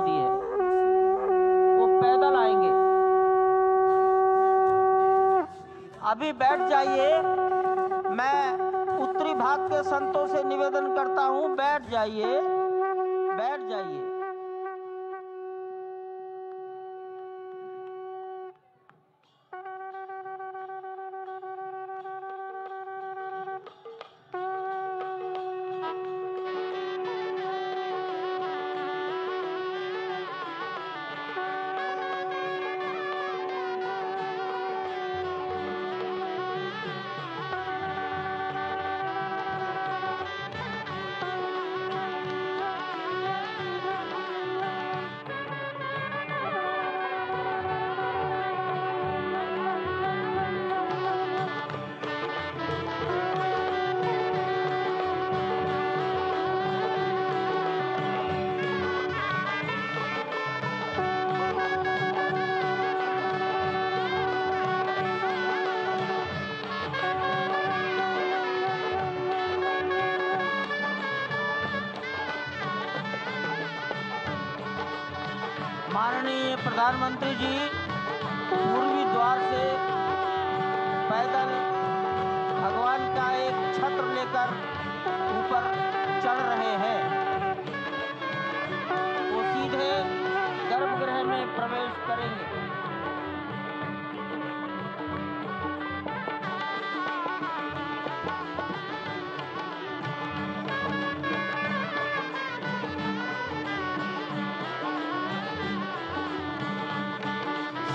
दी है, वो पैदल आएंगे। अभी बैठ जाइए। मैं उत्तरी भाग के संतों से निवेदन करता हूं, बैठ जाइए, बैठ जाइए। माननीय प्रधानमंत्री जी पूर्वी द्वार से पैदल भगवान का एक छत्र लेकर ऊपर चढ़ रहे हैं। वो सीधे गर्भगृह में प्रवेश करेंगे।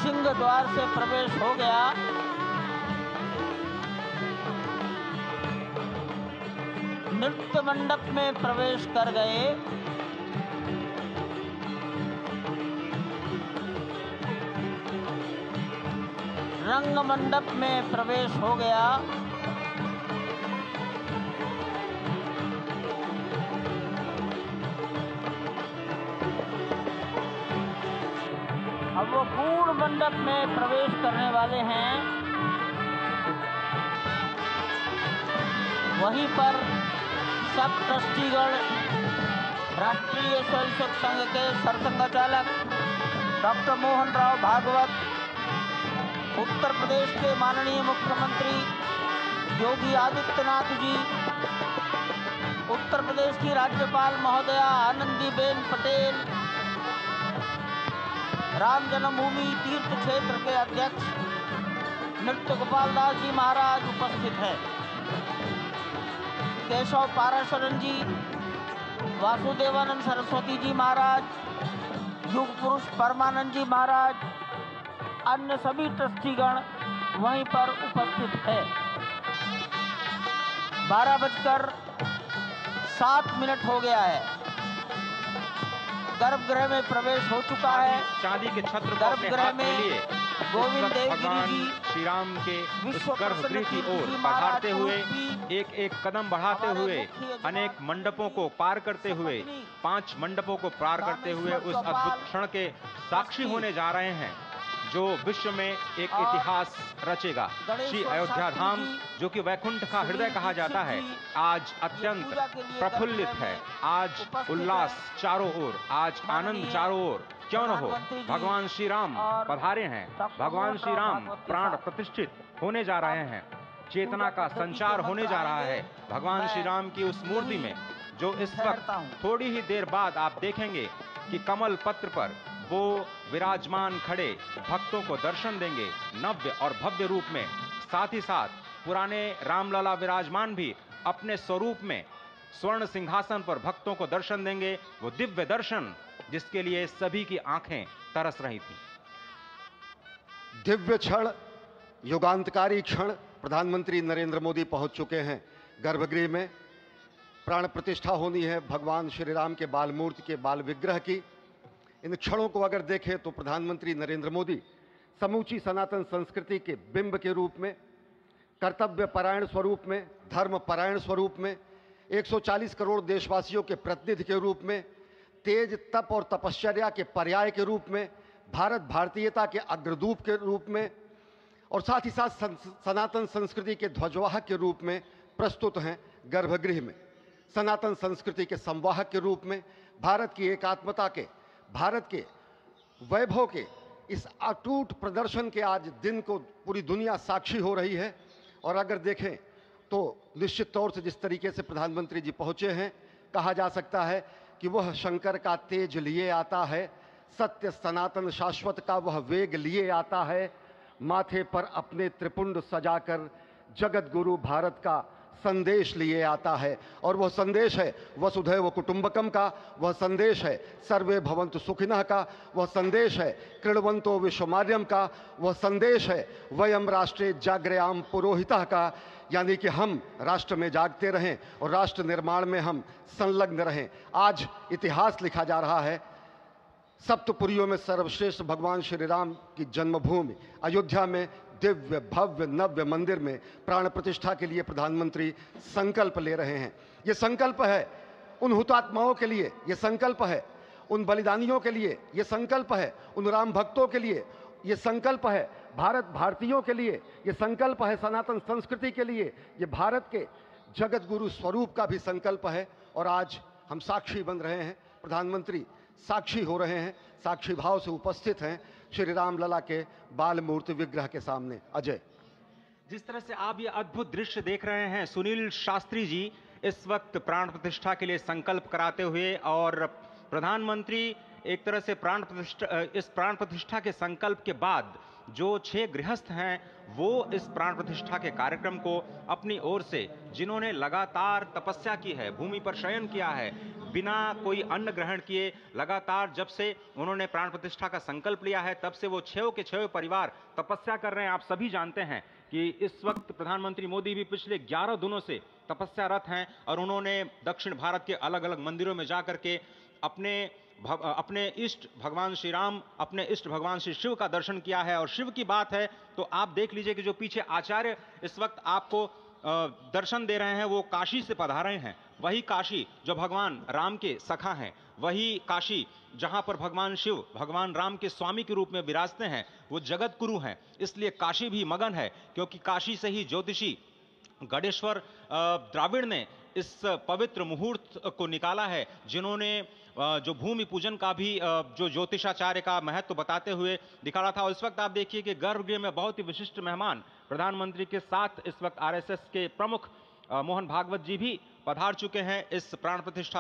सिंह द्वार से प्रवेश हो गया। नृत्य मंडप में प्रवेश कर गए। रंग मंडप में प्रवेश हो गया। अब वो पूर्ण मंडप में प्रवेश करने वाले हैं। वहीं पर सब ट्रस्टीगण, राष्ट्रीय स्वयंसेवक संघ के सरसंघचालक डॉक्टर मोहन राव भागवत, उत्तर प्रदेश के माननीय मुख्यमंत्री योगी आदित्यनाथ जी, उत्तर प्रदेश की राज्यपाल महोदया आनंदीबेन पटेल, राम जन्मभूमि तीर्थ क्षेत्र के अध्यक्ष नृत्य गोपाल दास जी महाराज उपस्थित हैं। केशव पाराशरन जी, वासुदेवानंद सरस्वती जी महाराज, युग पुरुष परमानंद जी महाराज, अन्य सभी ट्रस्टीगण वहीं पर उपस्थित है। 12:07 हो गया है। गर्भगृह में प्रवेश हो चुका है। चांदी के छत्र को अपने गर्भगृह हाथ में में लिए गोविंद देव भगवान जी श्री राम के उस विश्व गर्भगृह की प्रसिद्ध ओर जी बढ़ाते महाराज हुए स्वरूप एक एक कदम बढ़ाते हमारे हुए मुख्य यजमान अनेक मंडपों को पार करते हुए सपत्नी 5 मंडपों को पार करते हुए रामेश्वर उस चौपाल अद्भुत क्षण के साक्षी ट्रस्टी होने जा रहे हैं जो विश्व में एक और इतिहास रचेगा। गणेश श्री और अयोध्या शास्त्री धाम जी, जो कि वैकुंठ का श्री हृदय कहा जाता है, दीक्षित जी, आज अत्यंत पूजा के लिए प्रफुल्लित गर्भगृह है। में आज उपस्थित उल्लास है। चारों ओर, आज आनंद माननीय चारों ओर। क्यों न हो, प्रधानमंत्री जी भगवान श्री राम और पधारे हैं। डॉक्टर भगवान मोहन श्री राव राम भागवत के प्राण साथ प्रतिष्ठित होने जा रहे हैं। चेतना का संचार होने जा रहा है। भगवान श्री राम की उस मूर्ति में जो इस वक्त थोड़ी ही देर बाद आप देखेंगे कि कमल पत्र पर वो विराजमान खड़े भक्तों को दर्शन देंगे नव्य और भव्य रूप में। साथ ही साथ पुराने रामलला विराजमान भी अपने स्वरूप में स्वर्ण सिंहासन पर भक्तों को दर्शन देंगे। वो दिव्य दर्शन जिसके लिए सभी की आंखें तरस रही थी। दिव्य क्षण, युगांतकारी क्षण। प्रधानमंत्री नरेंद्र मोदी पहुंच चुके हैं गर्भगृह में। प्राण प्रतिष्ठा होनी है भगवान श्री राम के बाल मूर्ति के बाल विग्रह की। इन क्षणों को अगर देखें तो प्रधानमंत्री नरेंद्र मोदी समूची सनातन संस्कृति के बिंब के रूप में, कर्तव्य परायण स्वरूप में, धर्म परायण स्वरूप में, 140 करोड़ देशवासियों के प्रतिनिधि के रूप में, तेज तप और तपश्चर्या के पर्याय के रूप में, भारत भारतीयता के अग्रदूत के रूप में और साथ ही साथ सनातन संस्कृति के ध्वजवाहक के रूप में प्रस्तुत हैं गर्भगृह में। सनातन संस्कृति के संवाहक के रूप में, भारत की एकात्मता के भारत के वैभव के इस अटूट प्रदर्शन के आज दिन को पूरी दुनिया साक्षी हो रही है। और अगर देखें तो निश्चित तौर से जिस तरीके से प्रधानमंत्री जी पहुंचे हैं, कहा जा सकता है कि वह शंकर का तेज लिए आता है, सत्य सनातन शाश्वत का वह वेग लिए आता है, माथे पर अपने त्रिपुंड सजाकर जगत गुरु भारत का संदेश लिए आता है। और वह संदेश है वसुधैव कुटुंबकम का, वह संदेश है सर्वे भवन्तु सुखिनः का, वह संदेश है कृण्वन्तो विश्वमार्यम का, वह संदेश है वयम राष्ट्रे जाग्रयाम पुरोहितः का, यानी कि हम राष्ट्र में जागते रहें और राष्ट्र निर्माण में हम संलग्न रहें। आज इतिहास लिखा जा रहा है। सप्तपुरियों में सर्वश्रेष्ठ भगवान श्री राम की जन्मभूमि अयोध्या में दिव्य भव्य नव्य मंदिर में प्राण प्रतिष्ठा के लिए प्रधानमंत्री संकल्प ले रहे हैं। ये संकल्प है उन हुतात्माओं के लिए, ये संकल्प है उन बलिदानियों के लिए, ये संकल्प है उन राम भक्तों के लिए, ये संकल्प है भारत भारतीयों के लिए, ये संकल्प है सनातन संस्कृति के लिए, ये भारत के जगत गुरु स्वरूप का भी संकल्प है। और आज हम साक्षी बन रहे हैं, प्रधानमंत्री साक्षी हो रहे हैं, साक्षी भाव से उपस्थित हैं श्री राम लला के बाल मूर्ति विग्रह के सामने। अजय, जिस तरह से आप ये अद्भुत दृश्य देख रहे हैं, सुनील शास्त्री जी इस वक्त प्राण प्रतिष्ठा के लिए संकल्प कराते हुए, और प्रधानमंत्री एक तरह से इस प्राण प्रतिष्ठा के संकल्प के बाद जो 6 गृहस्थ हैं वो इस प्राण प्रतिष्ठा के कार्यक्रम को अपनी ओर से, जिन्होंने लगातार तपस्या की है, भूमि पर शयन किया है, बिना कोई अन्न ग्रहण किए, लगातार जब से उन्होंने प्राण प्रतिष्ठा का संकल्प लिया है तब से वो 6 के 6 परिवार तपस्या कर रहे हैं। आप सभी जानते हैं कि इस वक्त प्रधानमंत्री मोदी भी पिछले 11 दिनों से तपस्यारत हैं और उन्होंने दक्षिण भारत के अलग अलग मंदिरों में जाकर के अपने इष्ट भगवान श्री राम, अपने इष्ट भगवान श्री शिव का दर्शन किया है। और शिव की बात है तो आप देख लीजिए कि जो पीछे आचार्य इस वक्त आपको दर्शन दे रहे हैं वो काशी से पधारे हैं। वही काशी जो भगवान राम के सखा हैं, वही काशी जहां पर भगवान शिव भगवान राम के स्वामी के रूप में विराजते हैं, वो जगत गुरु हैं। इसलिए काशी भी मगन है, क्योंकि काशी से ही ज्योतिषी गणेश्वर द्राविड़ ने इस पवित्र मुहूर्त को निकाला है, जिन्होंने जो भूमि पूजन का भी जो ज्योतिषाचार्य का महत्व बताते हुए दिखाया था। और इस वक्त आप देखिए कि गर्भगृह में बहुत ही विशिष्ट मेहमान प्रधानमंत्री के साथ इस वक्त आरएसएस के प्रमुख मोहन भागवत जी भी पधार चुके हैं इस प्राण प्रतिष्ठा